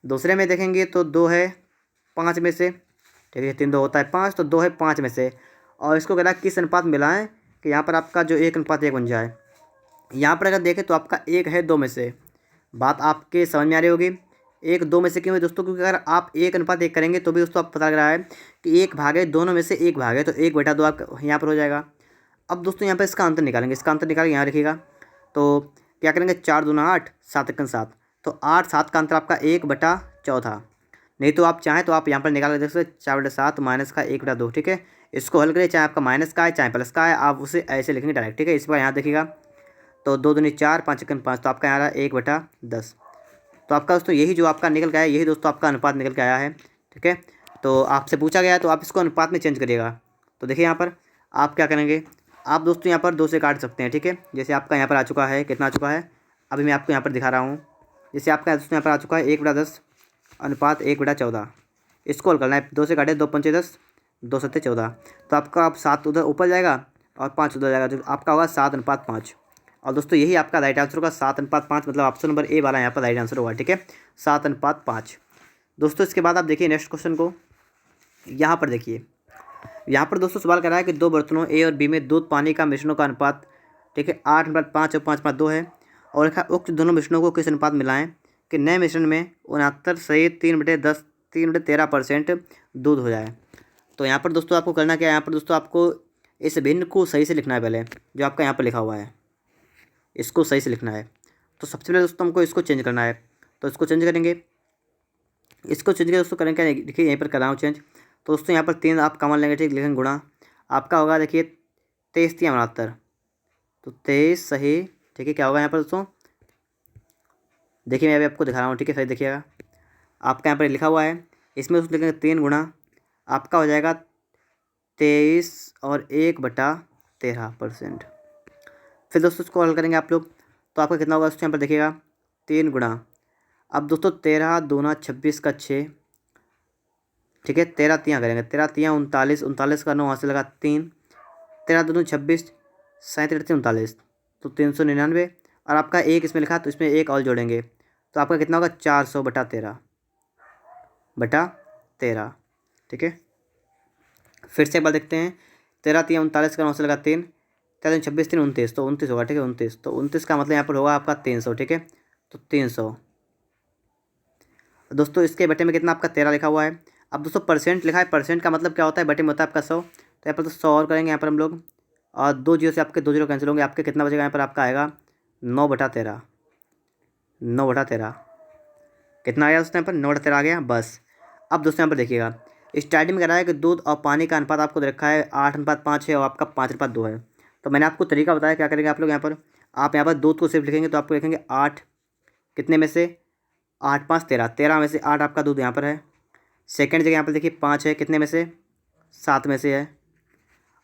दूसरे में देखेंगे तो 2 है 5 में से, ठीक है 3 2 होता है 5, तो 2 है 5 में से। और इसको कह रहा है किस अनुपात मिलाएं कि यहाँ पर आपका जो 1:1 बन जाए। यहाँ पर अगर देखें तो आपका 1 है 2 में से। बात आपके समझ में आ रही होगी। 1 2 में से क्यों है दोस्तों? क्योंकि अगर आप 1:1 करेंगे तो भी दोस्तों आप पता लग रहा है कि 1 भागे दोनों में से 1 भागे, तो 1/2 आपका यहाँ पर हो जाएगा। अब दोस्तों यहाँ पर इसका अंतर निकालेंगे। इसका अंतर निकाल के यहाँ रखिएगा, तो क्या करेंगे? 4 दूना 8, 7 एकन 7, तो 8 7 का अंतर आपका 1/14। नहीं तो आप चाहें तो आप यहाँ पर निकाल के देख सकते 4/7 माइनस का 1/2, ठीक है। इसको हल करिए, चाहे आपका माइनस का है चाहे प्लस का है, आप उसे ऐसे लिखेंगे डायरेक्ट, ठीक है। इस बार यहाँ देखिएगा, तो 2 दूनी 4 5 एकन 5, तो आपका यहाँ आ रहा है 1/10। तो आपका दोस्तों यही जो आपका निकल के आया, यही दोस्तों आपका अनुपात निकल के आया है, ठीक है। तो आपसे पूछा गया है तो आप इसको अनुपात में चेंज करिएगा। तो देखिए यहाँ पर आप क्या करेंगे, आप दोस्तों यहाँ पर 2 से काट सकते हैं, ठीक है। जैसे आपका यहाँ पर आ चुका है, कितना आ चुका है अभी मैं आपको यहाँ पर दिखा रहा हूँ। जैसे आपका दोस्तों यहाँ पर आ चुका है 1/10 अनुपात 1/14। इसको हल करना है, 2 से काटे 2 पंचे 10, 2 सत्ते 14, तो आपका अब 7 उधर ऊपर जाएगा और 5 उधर जाएगा, तो आपका होगा 7:5। और दोस्तों यही आपका राइट आंसर होगा 7:5, मतलब ऑप्शन नंबर ए वाला यहाँ पर राइट आंसर होगा, ठीक है 7:5 दोस्तों। इसके बाद आप देखिए नेक्स्ट क्वेश्चन को। यहाँ पर देखिए, यहाँ पर दोस्तों सवाल कर रहा है कि 2 बर्तनों ए और बी में दूध पानी का मिश्रणों का अनुपात, ठीक है 8:5 और 5:2 है, और लिखा उक्त दोनों मिश्रणों को किस अनुपात मिलाएं कि नए मिश्रण में 69 सहित 3/10 3/13% दूध हो जाए। तो यहाँ पर दोस्तों आपको करना क्या है, यहाँ पर दोस्तों आपको इस भिन्न को सही से लिखना है। पहले जो आपका यहाँ पर लिखा हुआ है इसको सही से लिखना है। तो सबसे पहले दोस्तों हमको इसको चेंज करना है, तो इसको चेंज करेंगे। इसको चेंज करके दोस्तों करेंगे क्या, देखिए यहीं पर कर रहा हूँ चेंज। तो दोस्तों यहाँ पर 3 आप कॉमन लेंगे, ठीक, लिखेंगे गुणा, आपका होगा देखिए 23 3 69, तो 23 सही, ठीक है क्या होगा यहाँ पर दोस्तों, देखिए मैं अभी आपको दिखा रहा हूँ, ठीक है सही देखिएगा। आपका यहाँ पर लिखा हुआ है, इसमें दोस्तों लिखेंगे 3 गुणा, आपका हो जाएगा 23 और 1/13%। फिर दोस्तों इसको हल करेंगे आप लोग, तो आपका कितना होगा दोस्तों यहाँ पर देखिएगा 3 गुणा, अब दोस्तों 13 दूना 26 का 6, ठीक है 13 तियाँ करेंगे, 13 तियाँ 39, 39 का 9 वहाँ से लगा 3, 13 दूनी 26, 37 39, तो 399, और आपका एक इसमें लिखा तो इसमें एक और जोड़ेंगे तो आपका कितना होगा 400/13 ठीक है। फिर से एक बार देखते हैं, 13×3 = 39 का 9 से लगा 3, 13×26 3 29, तो 29 होगा ठीक है। 29 तो 29 का मतलब यहाँ पर होगा आपका 300 ठीक है। तो 300 दोस्तों इसके बटे में कितना आपका 13 लिखा हुआ है। अब दोस्तों परसेंट लिखा है, परसेंट का मतलब क्या होता है, बटे में होता है आपका 100। तो यहाँ पर तो 100 और करेंगे यहाँ पर हम लोग, और 2 जीरो से आपके 2 जीरो कैंसिल होंगे, आपके कितना बचेगा यहाँ पर आपका आएगा 9/13। 9/13 कितना आया दोस्तों यहाँ पर 9/13 आ गया बस। अब दोस्तों यहाँ पर देखिएगा, स्टार्टिंग में कह रहा है कि दूध और पानी का अनुपात आपको दे रखा है 8:5 है और आपका 5:2 है। तो मैंने आपको तरीका बताया क्या करेंगे आप लोग, यहाँ पर आप यहाँ पर दूध को सिर्फ लिखेंगे तो आपको लिखेंगे 8 कितने में से 8×5 = 13, 13 में से 8 आपका दूध यहाँ पर है। सेकेंड जगह यहाँ पर देखिए 5 है कितने में से 7 में से है।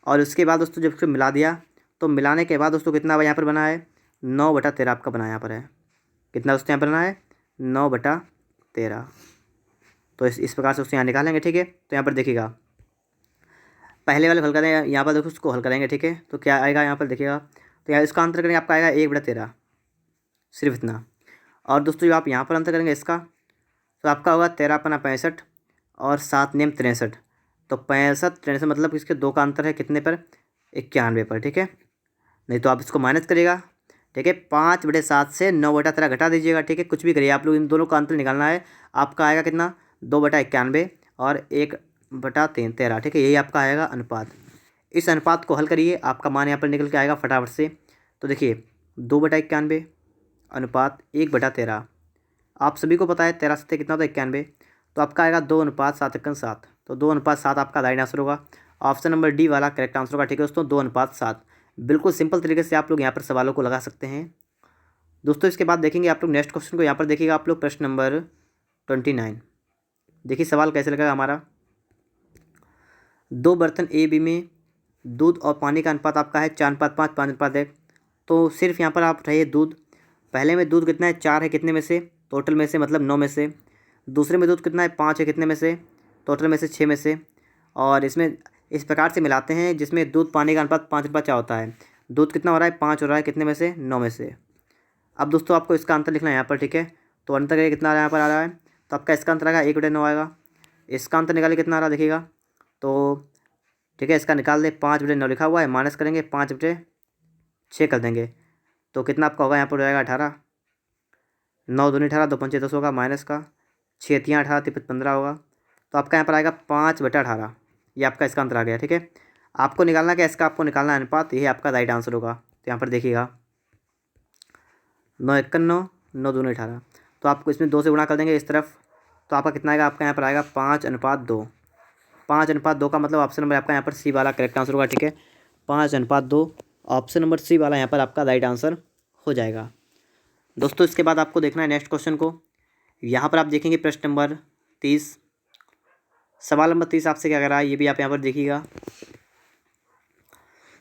और उसके बाद दोस्तों जब उसको मिला दिया तो मिलाने के बाद दोस्तों कितना यहाँ पर बना है 9/13 आपका बना यहाँ पर है। कितना दोस्तों यहाँ पर बना है 9/13। तो इस प्रकार से उसको यहाँ निकालेंगे ठीक है। तो यहाँ पर देखिएगा पहले वाले हल करें, यहाँ पर देखो उसको हल करेंगे ठीक है। तो क्या आएगा यहाँ पर देखिएगा, तो यहाँ इसका अंतर करेंगे आपका आएगा 1/13 सिर्फ इतना। और दोस्तों जो आप यहाँ पर अंतर करेंगे इसका तो आपका होगा 13×5 और 7×9 = 63। तो 65 63 मतलब इसके 2 का अंतर है कितने पर 91 पर ठीक है। नहीं तो आप इसको माइनस करिएगा ठीक है। 5/7 से 9/13 घटा दीजिएगा ठीक है। कुछ भी करिए आप लोग, इन दोनों का अंतर निकालना है। आपका आएगा कितना 2/91 और 1/13 ठीक है। यही आपका आएगा अनुपात। इस अनुपात को हल करिए, आपका मान यहाँ पर निकल के आएगा फटाफट से। तो देखिए 2/91 अनुपात 1/13, आप सभी को पता है 13 से कितना होता है 91, तो आपका आएगा 2:7 तो 2:7 आपका राइट आंसर होगा। ऑप्शन नंबर डी वाला करेक्ट आंसर होगा ठीक है दोस्तों 2:7। बिल्कुल सिंपल तरीके से आप लोग यहाँ पर सवालों को लगा सकते हैं दोस्तों। इसके बाद देखेंगे आप लोग नेक्स्ट क्वेश्चन को, यहाँ पर देखिएगा आप लोग प्रश्न नंबर 29। देखिए सवाल कैसे लगेगा हमारा, 2 बर्तन ए बी में दूध और पानी का अनुपात आपका है 4:5 5:1। तो सिर्फ यहाँ पर आप रहिए दूध, पहले में दूध कितना है 4 है कितने में से टोटल में से मतलब 9 में से। दूसरे में दूध कितना है 5 है कितने में से टोटल में से 6 में से। और इसमें इस प्रकार से मिलाते हैं जिसमें दूध पानी का अनुपात 5:4 होता है। दूध कितना हो रहा है 5 हो रहा है कितने में से 9 में से। अब दोस्तों आपको इसका अंतर लिखना है यहाँ पर ठीक है। तो अंतर कितना यहाँ पर आ रहा है, तो आपका इसका अंतर आएगा 1/9 आएगा। इसका अंतर निकालिए कितना आ रहा है देखिएगा, तो ठीक है इसका निकाल दे 5/9 लिखा हुआ है, माइनस करेंगे 5/6 कर देंगे तो कितना आपका होगा यहाँ पर हो जाएगा 18। 9 दूनी 18, 2 पंचे 10 होगा, माइनस का 6 3 18 3 15 होगा। तो आपका यहाँ पर आएगा 5/18। ये आपका इसका अंतर आ गया ठीक है। आपको निकालना क्या, इसका आपको निकालना है अनुपात, यही आपका राइट आंसर होगा। तो यहाँ पर देखिएगा 9 1 9, 9 दूनी 18, तो आपको इसमें 2 से गुणा कर देंगे इस तरफ। तो आपका कितना आएगा, आपका यहाँ पर आएगा 5:2। 5:2 का मतलब ऑप्शन नंबर आपका यहाँ पर सी वाला करेक्ट आंसर होगा ठीक है। 5:2 ऑप्शन नंबर सी वाला यहाँ पर आपका राइट आंसर हो जाएगा दोस्तों। इसके बाद आपको देखना है नेक्स्ट क्वेश्चन को। यहाँ पर आप देखेंगे प्रश्न नंबर 30। सवाल नंबर 30 आपसे क्या कर रहा है ये भी आप यहाँ पर देखिएगा।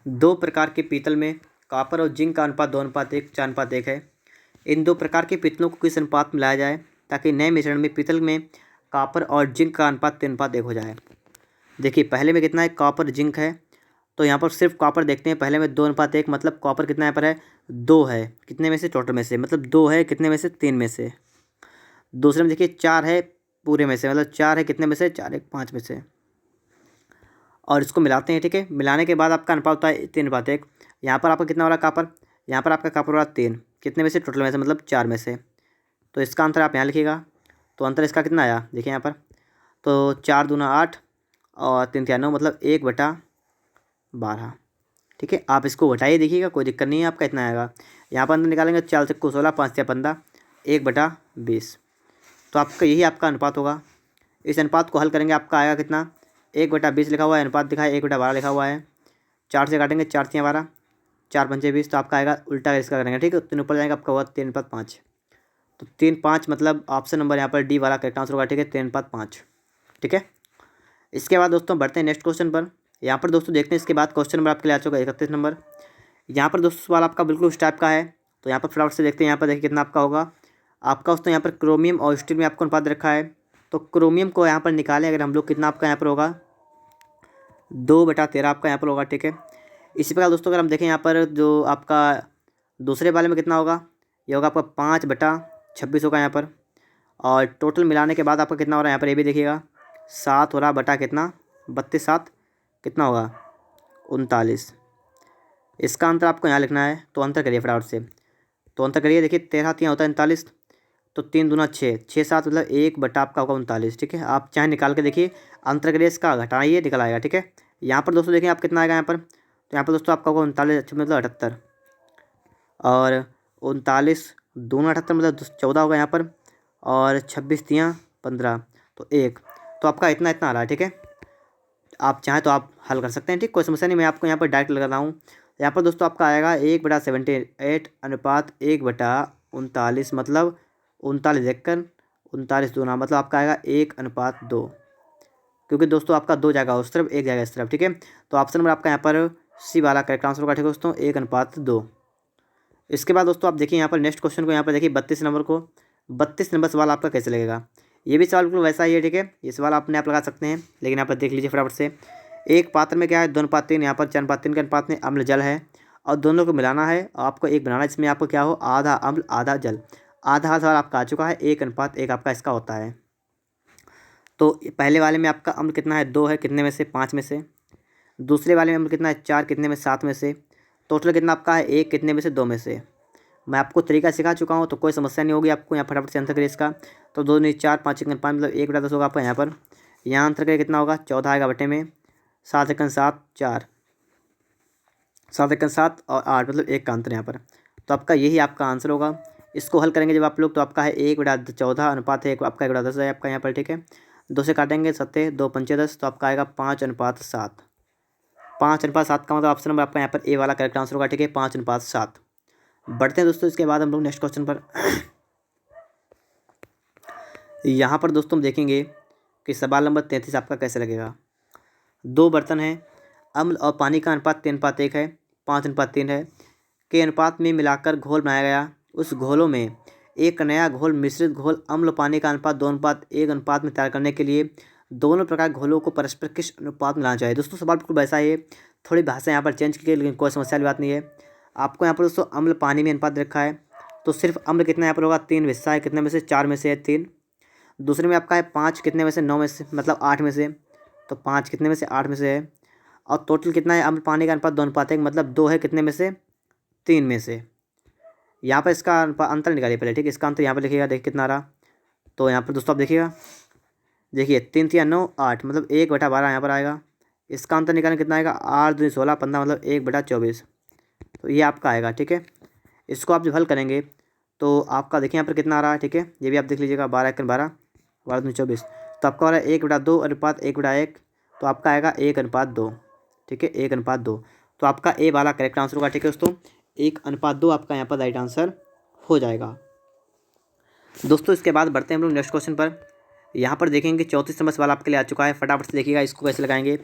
2 प्रकार के पीतल में कॉपर और जिंक का अनुपात 2:1 4:1 है। इन 2 प्रकार के पीतलों को किस अनुपात में लाया जाए ताकि नए मिश्रण में पीतल में कॉपर और जिंक का अनुपात 3:1 हो जाए। देखिए पहले में कितना है कॉपर जिंक है, तो यहाँ पर सिर्फ कॉपर देखते हैं। पहले में 2:1 मतलब कॉपर कितना यहाँ पर है 2 है कितने में से टोटल में से, मतलब 2 है कितने में से 3 में से। दूसरे में देखिए 4 है पूरे में से, मतलब 4 है कितने में से 4 1 5 में से। और इसको मिलाते हैं ठीक है। मिलाने के बाद आपका अनुपात होता है 3:1। यहाँ पर आपका कितना हो रहा है कॉपर, यहाँ पर आपका कॉपर हो रहा है 3 कितने में से टोटल में से मतलब 4 में से। तो इसका अंतर आप यहाँ लिखिएगा। तो अंतर इसका कितना आया देखिए यहाँ पर, तो 4 दूना 8 और 3 3 9 मतलब 1/12 ठीक है। आप इसको घटाइए देखिएगा, कोई दिक्कत नहीं है, आपका इतना आएगा। यहाँ पर अंदर निकालेंगे 4 को 16 5 6 15 1/20। तो आपका यही आपका अनुपात होगा। इस अनुपात को हल करेंगे आपका आएगा कितना 1/20 लिखा हुआ है, अनुपात दिखा है 1/12 लिखा हुआ है। 4 से काटेंगे 4 3 12 4 पंचे 20, तो आपका आएगा उल्टा इसका करेंगे ठीक है। 3 ऊपर जाएगा आपका हुआ 3:5। तो 3:5 मतलब ऑप्शन नंबर यहाँ पर डी वाला करेक्ट आंसर होगा ठीक है 3:5 ठीक है। इसके बाद दोस्तों बढ़ते हैं नेक्स्ट क्वेश्चन पर। यहाँ पर दोस्तों देखते हैं इसके बाद क्वेश्चन नंबर आपके लिए आ चुका है 31 नंबर। यहाँ पर दोस्तों सवाल आपका बिल्कुल उस टाइप का है। तो यहाँ पर फटाफट से देखते हैं, यहाँ पर देखिए कितना आपका होगा। आपका दोस्तों यहाँ पर क्रोमियम और स्टील में आपको अनुपात दे रखा है। तो क्रोमियम को यहाँ पर निकालें अगर हम लोग, कितना आपका यहाँ पर होगा 2/13 आपका यहाँ पर होगा ठीक है। इसी प्रकार दोस्तों अगर हम देखें यहाँ पर जो आपका दूसरे वाले में कितना होगा ये होगा आपका 5/26 होगा यहाँ पर। और टोटल मिलाने के बाद आपका कितना हो रहा है यहाँ पर, ये भी देखिएगा 7 हो रहा बटा कितना 32, 7 कितना होगा 39। इसका अंतर आपको यहाँ लिखना है, तो अंतर करिए फटाफट से। तो अंतर करिए, देखिए 13 होता है 39, तो 3 दूना 6, 6 7 मतलब 1 बटा आपका होगा 39। ठीक है, आप चाहे निकाल के देखिए, अंतर करिए, इसका घटाइए, निकल आएगा। ठीक है, यहाँ पर दोस्तों देखिए आप कितना आएगा यहाँ पर, तो यहाँ पर दोस्तों आपका होगा 39 मतलब 78, और 39 दूना 78 मतलब 14 होगा यहाँ पर, और 26×3 = 15, तो 1, तो आपका इतना इतना आ रहा है। ठीक है, आप चाहें तो आप हल कर सकते हैं। ठीक, कोई समस्या नहीं, मैं आपको यहाँ पर डायरेक्ट लगा रहा हूँ। यहाँ पर दोस्तों आपका आएगा 1/78 अनुपात 1/39 मतलब 39 एकड़ 39 दूना मतलब आपका आएगा 1:2, क्योंकि दोस्तों आपका 2 जाएगा उस तरफ, 1 जाएगा इस तरफ। ठीक है, तो ऑप्शन नंबर आपका यहाँ पर सी वाला करेक्ट आंसर होगा। ठीक है दोस्तों, 1:2। इसके बाद दोस्तों आप देखिए यहाँ पर नेक्स्ट क्वेश्चन को, यहाँ पर देखिए 32 नंबर को। 32 नंबर सवाल आपका कैसे लगेगा, ये भी सवाल बिल्कुल वैसा ही है। ठीक है, ये सवाल अपने आप लगा सकते हैं, लेकिन यहाँ पर देख लीजिए फटाफट से। एक पात्र में क्या है 2:3, यहाँ पर 4:3 के अनुपात में अम्ल जल है, और दोनों को मिलाना है, और आपको एक बनाना है जिसमें आपको क्या हो आधा अम्ल आधा जल। आधा सवाल आपका आ चुका है, 1:1 आपका इसका होता है। तो पहले वाले में आपका अम्ल कितना है 2 है, कितने में से 5 में से। दूसरे वाले में अम्ल कितना है 4, कितने में 7 में से। टोटल कितना आपका है 1, कितने में से 2 में से। मैं आपको तरीका सिखा चुका हूँ, तो कोई समस्या नहीं होगी आपको। यहाँ फटाफट से आंसर करिए इसका। तो 2 नहीं 4, 5 1 5 मतलब 1/10 होगा आपका यहाँ पर। यहाँ आंसर करिए कितना होगा 14 आएगा बटे में 7 1 7 4, 7 1 7 और 8 मतलब 1 का अंतर यहाँ पर। तो आपका यही आपका आंसर होगा। इसको हल करेंगे जब आप लोग, तो आपका है 1/14 अनुपात है आपका 1/10 है आपका यहाँ पर। ठीक है, 2 से काटेंगे 7 2 5 10, तो आपका आएगा 5:7। 5:7 का मतलब ऑप्शन नंबर आपका यहाँ पर ए वाला करेक्ट आंसर होगा। ठीक है, 5:7। बढ़ते हैं दोस्तों, इसके बाद हम लोग नेक्स्ट क्वेश्चन पर। यहाँ पर दोस्तों हम देखेंगे कि सवाल नंबर 33 आपका कैसे लगेगा। 2 बर्तन हैं, अम्ल और पानी का अनुपात 3:1 है, 5:3 है के अनुपात में मिलाकर घोल बनाया गया। उस घोलों में एक नया घोल मिश्रित घोल अम्ल पानी का अनुपात 2:1 अनुपात में तैयार करने के लिए दोनों प्रकार घोलों को परस्पर किस अनुपात में लाना चाहिए। दोस्तों सवाल बिल्कुल वैसा है, थोड़ी भाषा यहाँ पर चेंज की है, लेकिन कोई समस्या वाली बात नहीं है। आपको यहाँ पर दोस्तों अम्ल पानी में अनुपात रखा है, तो सिर्फ अम्ल कितना यहाँ पर होगा 3 हिस्सा है, कितने में से 4 में से है 3। दूसरे में आपका है 5, कितने में से 9 में से मतलब 8 में से, तो 5 कितने में से 8 में से है। और टोटल कितना है अम्ल पानी का अनुपात 2:1 मतलब 2 है, कितने में से 3 में से। यहाँ पर इसका अंतर निकालिए पहले। ठीक है, इसका अंतर यहाँ पर लिखिएगा, देखिए कितना आ रहा। तो यहाँ पर दोस्तों आप देखिएगा, देखिए 3 3 9 8 मतलब 1/12 यहाँ पर आएगा। इसका अंतर निकालने कितना आएगा 8 2 16 15 मतलब 1/24, तो ये आपका आएगा। ठीक है, इसको आप जब हल करेंगे तो आपका देखिए यहाँ पर कितना आ रहा है। ठीक है, ये भी आप देख लीजिएगा 12 1 12 12 2 24, तो आपका हो रहा है 1/2 अनुपात 1/1, तो आपका आएगा 1:2। ठीक है, 1:2, तो आपका ए वाला करेक्ट आंसर होगा। ठीक है दोस्तों, 1:2 आपका यहाँ पर राइट आंसर हो जाएगा। दोस्तों इसके बाद बढ़ते हैं हम लोग नेक्स्ट क्वेश्चन पर। यहाँ पर देखेंगे 34 नंबर सवाल आपके लिए आ चुका है, फटाफट से देखिएगा इसको कैसे लगाएंगे।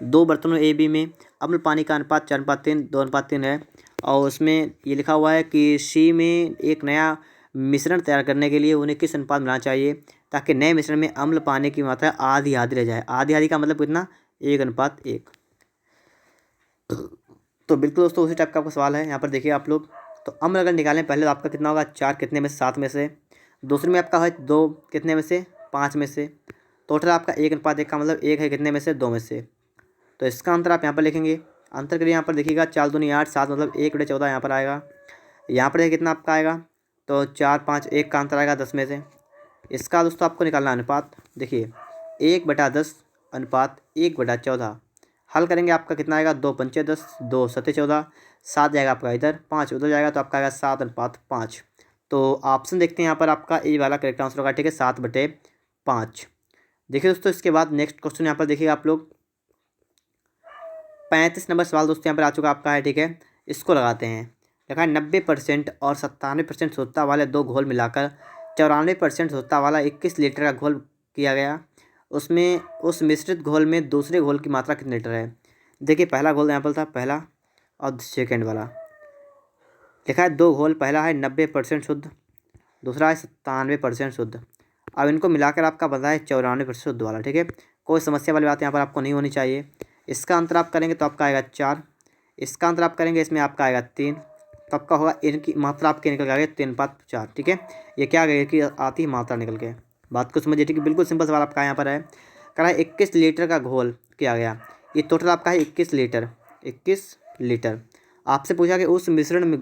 2 बर्तनों ए बी में अम्ल पानी का अनुपात 4:3 2:3 है, और उसमें ये लिखा हुआ है कि सी में एक नया मिश्रण तैयार करने के लिए उन्हें किस अनुपात में बनाना चाहिए ताकि नए मिश्रण में अम्ल पानी की मात्रा आधी आधी रह जाए। आधी आधी का मतलब कितना 1:1। तो बिल्कुल दोस्तों उसी टाइप का आपका सवाल है। यहाँ पर देखिए आप लोग, तो अम्ल अगर निकालें पहले तो आपका कितना होगा 4, कितने में से 7 में से। दूसरे में आपका है 2, कितने में से 5 में से। टोटल आपका 1:1 का मतलब 1 है, कितने में से 2 में से। तो इसका अंतर आप यहाँ पर लिखेंगे, अंतर करिए यहाँ पर देखिएगा 4 दूनी 8 7 मतलब 1/14 यहाँ पर आएगा। यहाँ पर कितना आपका आएगा, तो 4 5 1 का अंतर आएगा 10 में से। इसका दोस्तों आपको निकालना अनुपात, देखिए 1/10 अनुपात 1/14। हल करेंगे आपका कितना आएगा 2 5 10 2 7 14, 7 जाएगा आपका इधर, 5 उधर जाएगा, तो आपका आएगा 7:5। तो ऑप्शन देखते हैं यहाँ पर आपका ए वाला करेक्ट आंसर होगा। ठीक है, 7/5। देखिए दोस्तों इसके बाद नेक्स्ट क्वेश्चन यहाँ पर देखिएगा आप लोग, 35 नंबर सवाल दोस्तों यहाँ पर आ चुका आपका है। ठीक है, इसको लगाते हैं। देखा 90% और 97% शुद्धता वाले 2 घोल मिलाकर 94% शुद्धता वाला 21 लीटर का घोल किया गया। उसमें उस मिश्रित घोल में दूसरे घोल की मात्रा कितने लीटर है। देखिए पहला घोल यहाँ पर था पहला, और सेकेंड वाला लिखा है 2 घोल, पहला है 90% शुद्ध, दूसरा है 97% शुद्ध। अब इनको मिलाकर आपका बना है 94% शुद्ध वाला। ठीक है, कोई समस्या वाली बात यहाँ पर आपको नहीं होनी चाहिए। इसका अंतर आप करेंगे तो आपका आएगा 4, इसका अंतर आप करेंगे इसमें आपका आएगा 3, तो आपका होगा इनकी मात्रा आपके निकल के आ गई 3:4। ठीक है, ये क्या आ गई कि आती है मात्रा निकल के। बात को समझिए। ठीक है, बिल्कुल सिंपल सवाल आपका यहाँ पर है। कह रहा है 21 लीटर का घोल क्या गया, ये टोटल आपका है 21 लीटर। 21 लीटर आपसे पूछा कि उस मिश्रण में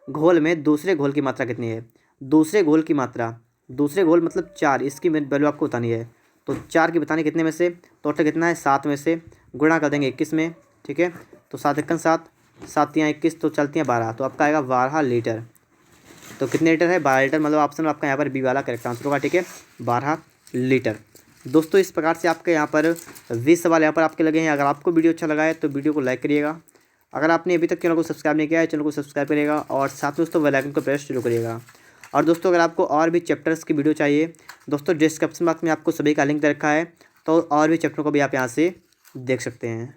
घोल में दूसरे घोल की मात्रा कितनी है। दूसरे घोल की मात्रा, दूसरे घोल मतलब 4, इसकी वैल्यू आपको बतानी है। तो 4 की बतानी कितने में से, टोटल कितना है 7 में से, गुणा कर देंगे 21 में। ठीक है, तो 7 एकम 7, 7 या 21, तो चलती हैं 12, तो आपका आएगा 12 लीटर। तो कितने लीटर है, 12 लीटर, मतलब ऑप्शन आपका यहाँ पर बी वाला करेक्ट आंसर होगा। ठीक है, 12 लीटर। दोस्तों इस प्रकार से आपके यहाँ पर 20 सवाल यहाँ पर आपके लगे हैं। अगर आपको वीडियो अच्छा लगा है तो वीडियो को लाइक करिएगा। अगर आपने अभी तक चैनल को सब्सक्राइब नहीं किया है, चैनल को सब्सक्राइब करिएगा और साथ में दोस्तों बेल आइकन को प्रेस जरूर करिएगा। और दोस्तों अगर आपको और भी चैप्टर्स की वीडियो चाहिए, दोस्तों डिस्क्रिप्शन बॉक्स में आपको सभी का लिंक दे रखा है, तो और भी चैप्टरों को भी आप यहाँ से देख सकते हैं।